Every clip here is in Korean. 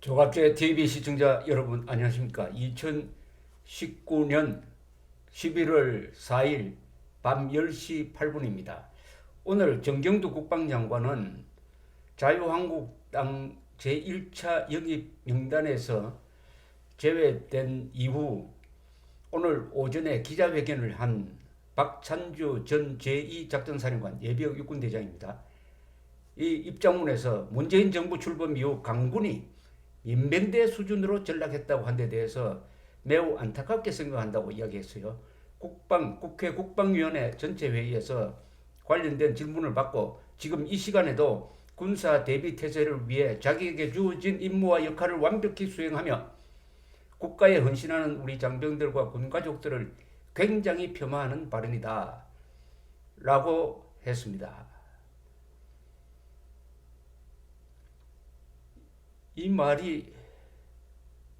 조갑제 TV 시청자 여러분 안녕하십니까? 2019년 11월 4일 밤 10시 8분입니다. 오늘 정경두 국방장관은 자유한국당 제1차 영입 명단에서 제외된 이후 오늘 오전에 기자회견을 한 박찬주 전 제2작전사령관 예비역 육군대장입니다. 이 입장문에서 문재인 정부 출범 이후 강군이 인병대 수준으로 전락했다고 한 데 대해서 매우 안타깝게 생각한다고 이야기했어요. 국회 국방위원회 전체 회의에서 관련된 질문을 받고 지금 이 시간에도 군사 대비 태세를 위해 자기에게 주어진 임무와 역할을 완벽히 수행하며 국가에 헌신하는 우리 장병들과 군 가족들을 굉장히 폄하하는 발언이다 라고 했습니다. 이 말이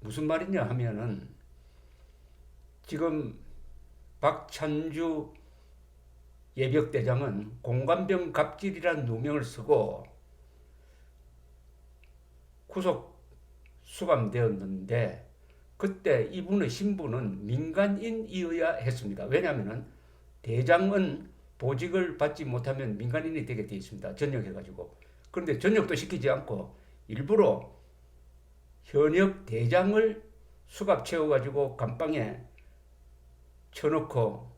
무슨 말이냐 하면은 지금 박찬주 예비역대장은 공관병 갑질이란 누명을 쓰고 구속 수감되었는데 그때 이분의 신분은 민간인이어야 했습니다. 왜냐하면 대장은 보직을 받지 못하면 민간인이 되게 되어 있습니다. 전역해가지고. 그런데 전역도 시키지 않고 일부러 현역 대장을 수갑 채워가지고 감방에 쳐놓고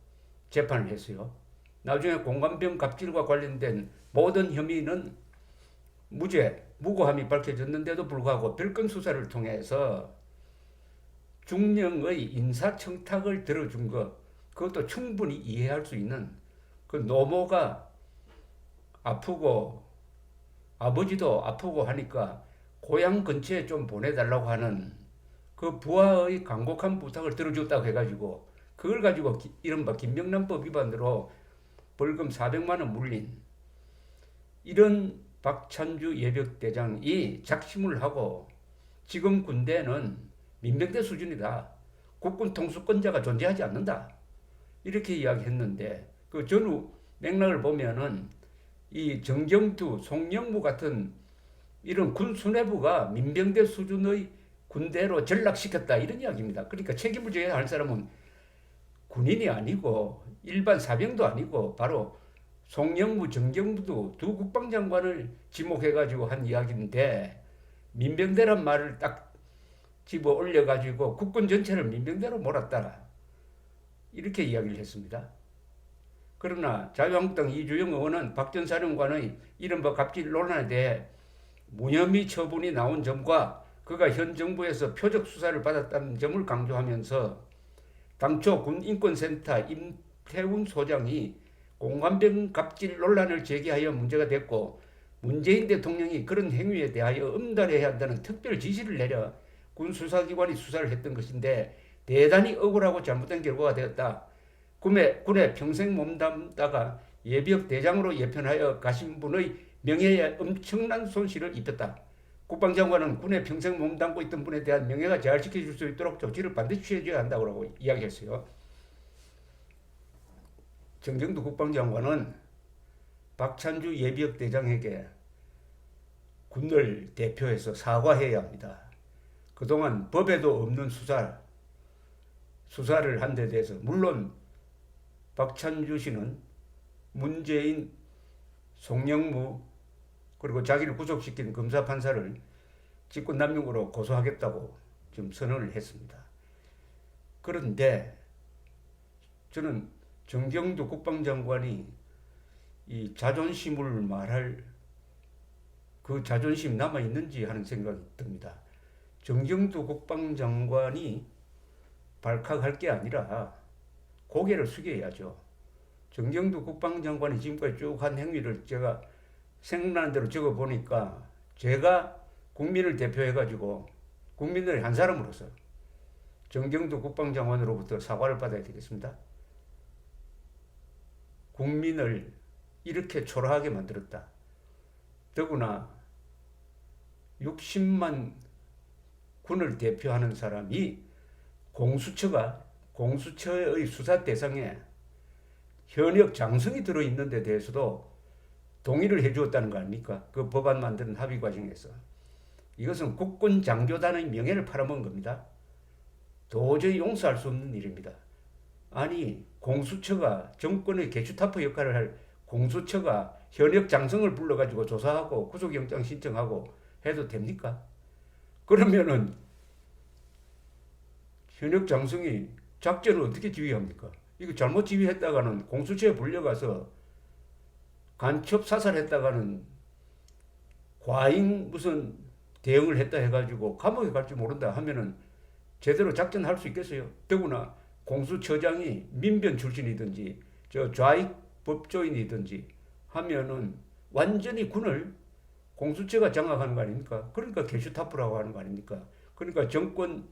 재판을 했어요. 나중에 공관병 갑질과 관련된 모든 혐의는 무고함이 밝혀졌는데도 불구하고 별건 수사를 통해서 중령의 인사청탁을 들어준 것, 그것도 충분히 이해할 수 있는 그 노모가 아프고 아버지도 아프고 하니까 고향 근처에 좀 보내달라고 하는 그 부하의 간곡한 부탁을 들어줬다고 해가지고 그걸 가지고 이른바 김명란법 위반으로 벌금 400만 원 물린 이런 박찬주 예비역대장이 작심을 하고 지금 군대는 민병대 수준이다. 국군 통수권자가 존재하지 않는다. 이렇게 이야기했는데 그 전후 맥락을 보면은 이 정경두, 송영무 같은 이런 군 수뇌부가 민병대 수준의 군대로 전락시켰다 이런 이야기입니다. 그러니까 책임을 져야 할 사람은 군인이 아니고 일반 사병도 아니고 바로 송영무, 정경무도 두 국방장관을 지목해가지고 한 이야기인데 민병대란 말을 딱 집어 올려가지고 국군 전체를 민병대로 몰았다 이렇게 이야기를 했습니다. 그러나 자유한국당 이주영 의원은 박 전 사령관의 이른바 갑질 논란에 대해 무혐의 처분이 나온 점과 그가 현 정부에서 표적 수사를 받았다는 점을 강조하면서 당초 군인권센터 임태훈 소장이 공관병 갑질 논란을 제기하여 문제가 됐고 문재인 대통령이 그런 행위에 대하여 엄단해야 한다는 특별 지시를 내려 군 수사기관이 수사를 했던 것인데 대단히 억울하고 잘못된 결과가 되었다. 군에 평생 몸담다가 예비역 대장으로 예편하여 가신 분의 명예에 엄청난 손실을 입혔다. 국방장관은 군에 평생 몸담고 있던 분에 대한 명예가 잘 지켜질 수 있도록 조치를 반드시 취해줘야 한다고 이야기했어요. 정경두 국방장관은 박찬주 예비역 대장에게 군을 대표해서 사과해야 합니다. 그동안 법에도 없는 수사를 한 데 대해서 물론 박찬주 씨는 문재인, 송영무 그리고 자기를 구속시킨 검사 판사를 직권남용으로 고소하겠다고 지금 선언을 했습니다. 그런데 저는 정경두 국방장관이 이 자존심을 말할 그 자존심 남아있는지 하는 생각이 듭니다. 정경두 국방장관이 발칵할 게 아니라 고개를 숙여야죠. 정경두 국방장관이 지금까지 쭉 한 행위를 제가 생각나는 대로 적어보니까 제가 국민을 대표해가지고 국민들의 한 사람으로서 정경두 국방장관으로부터 사과를 받아야 되겠습니다. 국민을 이렇게 초라하게 만들었다. 더구나 60만 군을 대표하는 사람이 공수처의 수사 대상에 현역 장성이 들어있는 데 대해서도 동의를 해주었다는 거 아닙니까? 그 법안 만드는 합의 과정에서. 이것은 국군 장교단의 명예를 팔아먹은 겁니다. 도저히 용서할 수 없는 일입니다. 아니 공수처가 정권의 개슈타포 역할을 할 공수처가 현역 장성을 불러가지고 조사하고 구속영장 신청하고 해도 됩니까? 그러면은 현역 장성이 작전을 어떻게 지휘합니까? 이거 잘못 지휘했다가는 공수처에 불려가서 간첩 사살했다가는 과잉 무슨 대응을 했다 해가지고 감옥에 갈지 모른다 하면은 제대로 작전할 수 있겠어요? 더구나 공수처장이 민변 출신이든지 저 좌익 법조인이든지 하면은 완전히 군을 공수처가 장악하는 거 아닙니까? 그러니까 게슈타포라고 하는 거 아닙니까? 그러니까 정권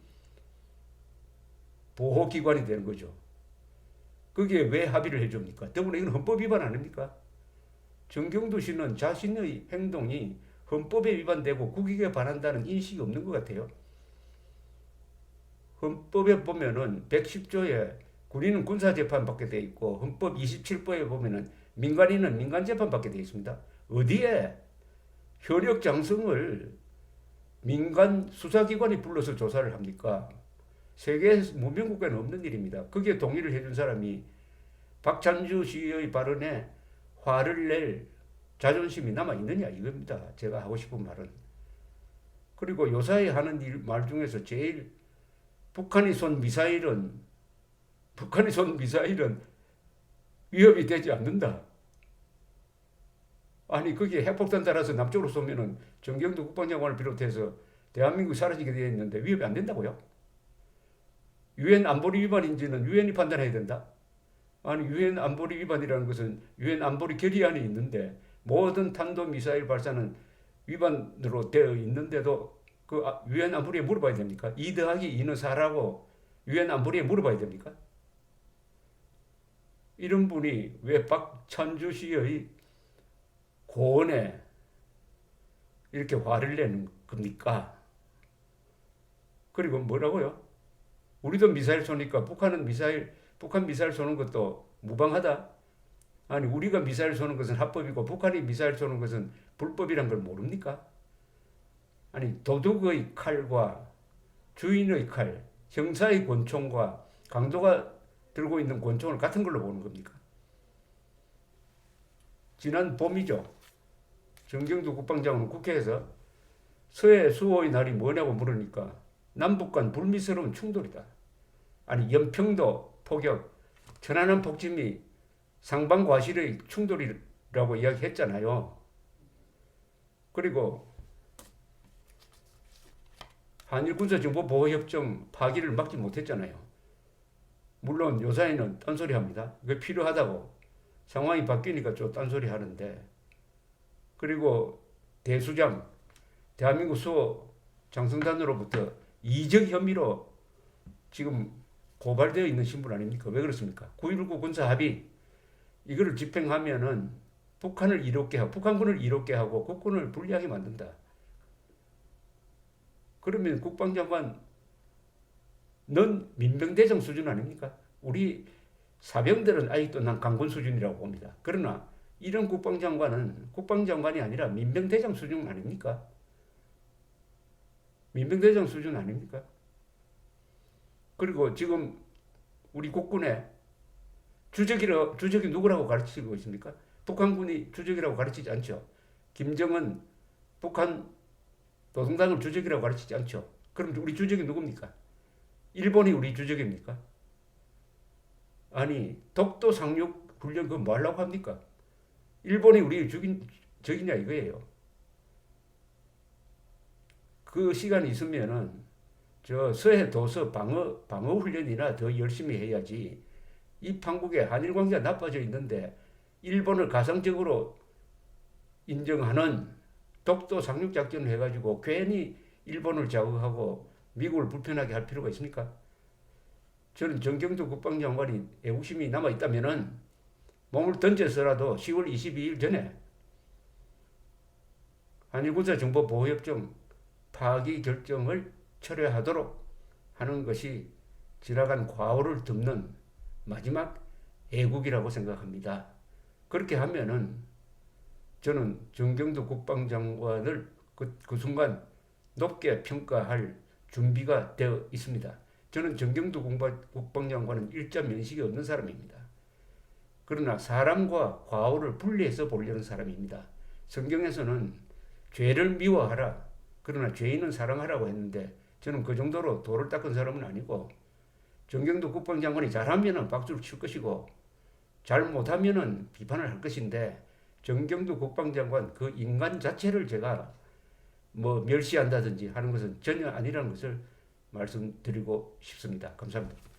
보호기관이 되는 거죠. 그게 왜 합의를 해줍니까? 더구나 이건 헌법 위반 아닙니까? 정경도 씨는 자신의 행동이 헌법에 위반되고 국익에 반한다는 인식이 없는 것 같아요. 헌법에 보면은 110조에 군인은 군사재판 받게 돼 있고 헌법 27조에 보면은 민간인은 민간재판 받게 돼 있습니다. 어디에 현역 장성을 민간 수사기관이 불러서 조사를 합니까? 세계 문명국가는 없는 일입니다. 거기에 동의를 해준 사람이 박찬주 씨의 발언에 화를 낼 자존심이 남아있느냐 이겁니다. 제가 하고 싶은 말은. 그리고 요사이 하는 말 중에서 제일 북한이 쏜 미사일은 위협이 되지 않는다. 아니 그게 핵폭탄 따라서 남쪽으로 쏘면은 정경도 국방장관을 비롯해서 대한민국이 사라지게 되어 있는데 위협이 안 된다고요? 유엔 안보리 위반인지는 유엔이 판단해야 된다. 아니 유엔 안보리 위반이라는 것은 유엔 안보리 결의안이 있는데 모든 탄도미사일 발사는 위반으로 되어 있는데도 그 유엔 안보리에 물어봐야 됩니까? 2 더하기 2는 4라고 유엔 안보리에 물어봐야 됩니까? 이런 분이 왜 박찬주 씨의 고언에 이렇게 화를 내는 겁니까? 그리고 뭐라고요? 우리도 미사일 쏘니까 북한 미사일 쏘는 것도 무방하다? 아니 우리가 미사일 쏘는 것은 합법이고 북한이 미사일 쏘는 것은 불법이란 걸 모릅니까? 아니 도둑의 칼과 주인의 칼, 형사의 권총과 강도가 들고 있는 권총을 같은 걸로 보는 겁니까? 지난 봄이죠. 정경두 국방장관은 국회에서 서해 수호의 날이 뭐냐고 물으니까 남북 간 불미스러운 충돌이다. 아니 연평도 포격, 천안함 폭침이 상반과실의 충돌이라고 이야기했잖아요. 그리고 한일군사정보보호협정 파기를 막지 못했잖아요. 물론 요사이는 딴소리 합니다. 그게 필요하다고. 상황이 바뀌니까 좀 딴소리 하는데. 그리고 대수장, 대한민국 수호 장성단으로부터 이적 혐의로 지금 고발되어 있는 신분 아닙니까? 왜 그렇습니까? 9.19 군사합의 이거를 집행하면은 북한을 이롭게 하고 북한군을 이롭게 하고 국군을 불리하게 만든다. 그러면 국방장관 넌 민병대장 수준 아닙니까? 우리 사병들은 아직도 난 강군 수준이라고 봅니다. 그러나 이런 국방장관은 국방장관이 아니라 민병대장 수준 아닙니까? 민병대장 수준 아닙니까? 그리고 지금 우리 국군에 주적이 누구라고 가르치고 있습니까? 북한군이 주적이라고 가르치지 않죠. 김정은 북한 노동당을 주적이라고 가르치지 않죠. 그럼 우리 주적이 누굽니까? 일본이 우리 주적입니까? 아니 독도 상륙 훈련 그거 뭐 하려고 합니까? 일본이 우리 적이냐 이거예요. 그 시간이 있으면은 저 서해 도서 방어 훈련이나 더 열심히 해야지. 이 판국에 한일 관계가 나빠져 있는데 일본을 가상적으로 인정하는 독도 상륙 작전을 해가지고 괜히 일본을 자극하고 미국을 불편하게 할 필요가 있습니까? 저는 정경도 국방장관이 애국심이 남아 있다면은 몸을 던져서라도 10월 22일 전에 한일군사정보보호협정 파기 결정을 철회하도록 하는 것이 지나간 과오를 덮는 마지막 애국이라고 생각합니다. 그렇게 하면은 저는 정경도 국방장관을 그 순간 높게 평가할 준비가 되어 있습니다. 저는 정경두 국방장관은 일자 면식이 없는 사람입니다. 그러나 사람과 과오를 분리해서 보려는 사람입니다. 성경에서는 죄를 미워하라. 그러나 죄인은 사랑하라고 했는데 저는 그 정도로 돌을 닦은 사람은 아니고 정경두 국방장관이 잘하면 박수를 칠 것이고 잘 못하면 비판을 할 것인데 정경두 국방장관 그 인간 자체를 제가 뭐 멸시한다든지 하는 것은 전혀 아니라는 것을 말씀드리고 싶습니다. 감사합니다.